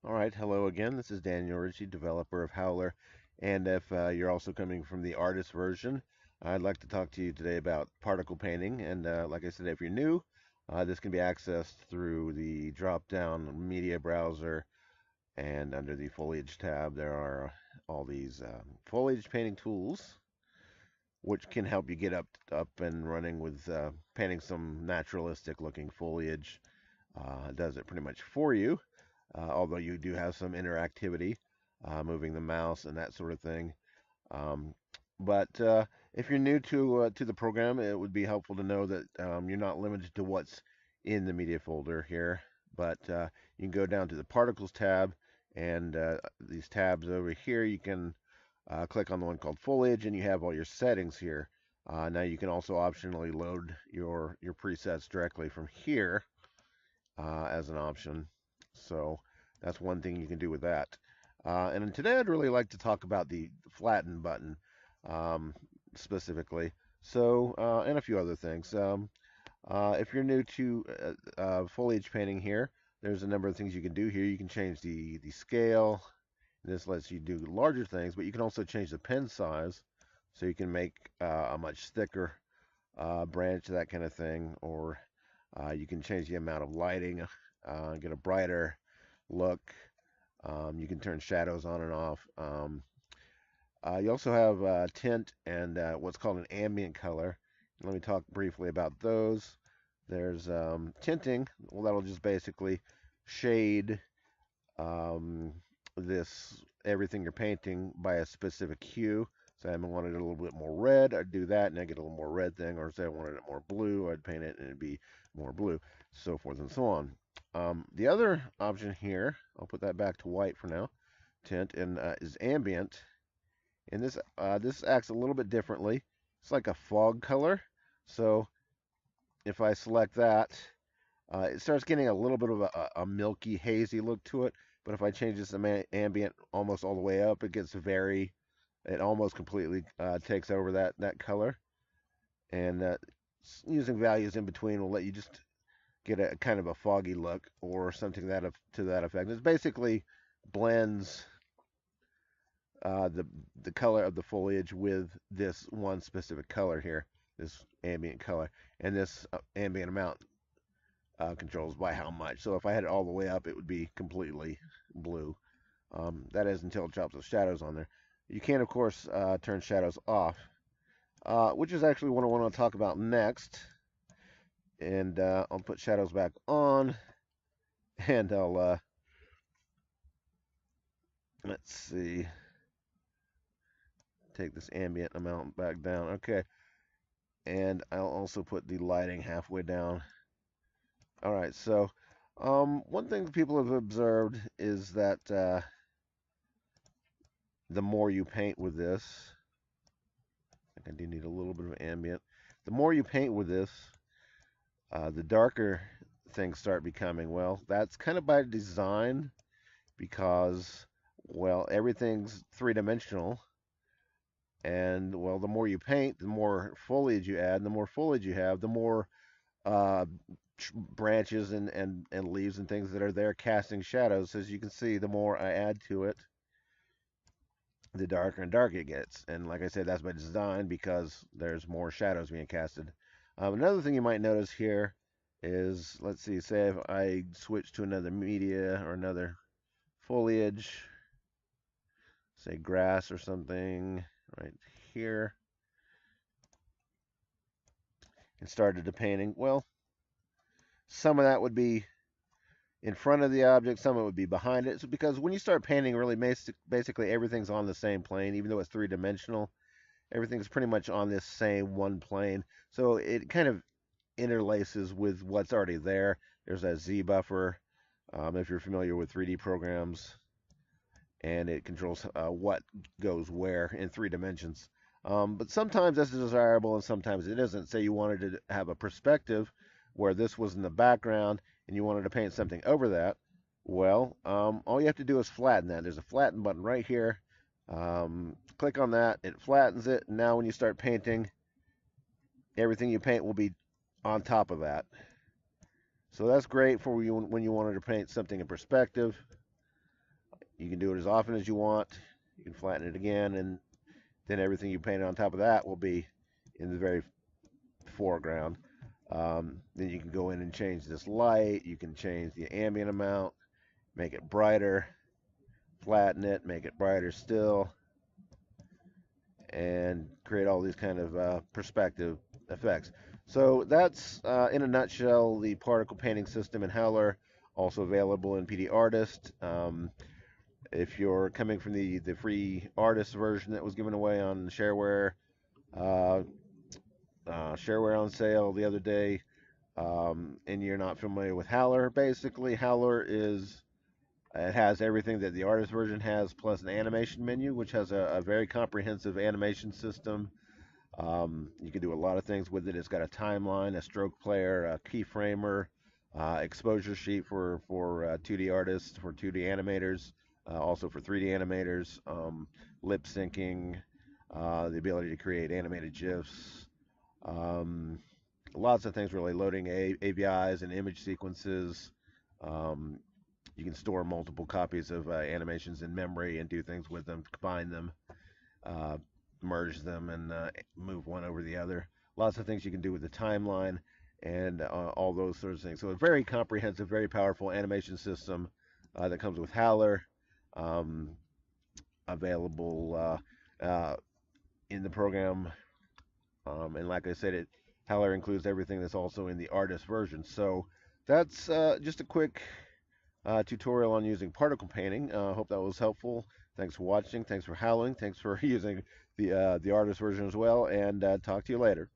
All right, hello again. This is Daniel Ritchie, developer of Howler. And if you're also coming from the artist version, I'd like to talk to you today about particle painting. And like I said, if you're new, this can be accessed through the drop-down media browser. And under the foliage tab, there are all these foliage painting tools, which can help you get up and running with painting some naturalistic looking foliage. Does it pretty much for you, although you do have some interactivity, moving the mouse and that sort of thing. Um, but if you're new to the program, it would be helpful to know that you're not limited to what's in the media folder here, but you can go down to the Particles tab, and these tabs over here, you can click on the one called Foliage, and you have all your settings here. Now you can also optionally load your presets directly from here as an option. So that's one thing you can do with that. And today I'd really like to talk about the flatten button um, specifically. And a few other things. If you're new to foliage painting here, there's a number of things you can do here. You can change the scale. This lets you do larger things, but you can also change the pen size. So you can make a much thicker branch, that kind of thing, or you can change the amount of lighting, get a brighter look. You can turn shadows on and off. You also have tint and what's called an ambient color. Let me talk briefly about those. There's tinting. Well, that'll just basically shade um, this everything you're painting by a specific hue. So I wanted it a little bit more red, I'd do that, and I get a little more red thing. Or say I wanted it more blue, I'd paint it and it'd be more blue, so forth and so on. The other option here, I'll put that back to white for now, tint, and is ambient. And this acts a little bit differently. It's like a fog color. So if I select that, it starts getting a little bit of a milky, hazy look to it. But if I change this ambient almost all the way up, it almost completely takes over that color. And using values in between will let you just get a kind of a foggy look or something to that effect. It basically blends uh, the the color of the foliage with this one specific color here, this ambient color, and this ambient amount controls by how much. So if I had it all the way up, it would be completely blue. That is until it drops the shadows on there. You can, of course, turn shadows off, which is actually what I want to talk about next. And I'll put shadows back on, and let's see, take this ambient amount back down. Okay, and I'll also put the lighting halfway down. All right, so one thing that people have observed is that the more you paint with this, I think I do need a little bit of ambient. The more you paint with this, the darker things start becoming. Well, that's kind of by design because, well, everything's three-dimensional. And, well, the more you paint, the more foliage you add. And the more foliage you have, the more uh, branches and leaves and things that are there casting shadows. As you can see, the more I add to it, the darker and darker it gets. And like I said, that's by design because there's more shadows being casted. Another thing you might notice here is, let's see, say if I switch to another media or another foliage, say grass or something right here, and started the painting. Well, some of that would be in front of the object, some of it would be behind it. So because when you start painting, really basically everything's on the same plane, even though it's three-dimensional. Everything's pretty much on this same one plane. So it kind of interlaces with what's already there. There's that Zbuffer, if you're familiar with 3D programs, and it controls what goes where in 3 dimensions. But sometimes that's desirable and sometimes it isn't. Say you wanted to have a perspective where this was in the background and you wanted to paint something over that. Well, all you have to do is flatten that. There's a flatten button right here. Click on that, it flattens it. And now when you start painting, everything you paint will be on top of that. So that's great for you when you wanted to paint something in perspective. You can do it as often as you want. You can flatten it again, and then everything you painted on top of that will be in the very foreground. Then you can go in and change this light. You can change the ambient amount, make it brighter, flatten it, make it brighter still, and create all these kind of perspective effects. So that's, in a nutshell, the particle painting system in Howler, also available in PD Artist. If you're coming from the free artist version that was given away on uh, shareware on sale the other day, and you're not familiar with Howler, basically Howler is it has everything that the artist version has, plus an animation menu, which has a very comprehensive animation system. You can do a lot of things with it. It's got a timeline, a stroke player, a keyframer, exposure sheet for 2D artists, for 2D animators, also for 3D animators, lip syncing, the ability to create animated GIFs, um, lots of things really, loading APIs and image sequences. Um, you can store multiple copies of animations in memory and do things with them, combine them, uh, merge them, and move one over the other. Lots of things you can do with the timeline and all those sorts of things. So a very comprehensive, very powerful animation system that comes with Howler, um, available in the program. And like I said, Howler includes everything that's also in the artist version. So that's just a quick tutorial on using particle painting. Hope that was helpful. Thanks for watching. Thanks for howling. Thanks for using the artist version as well. And talk to you later.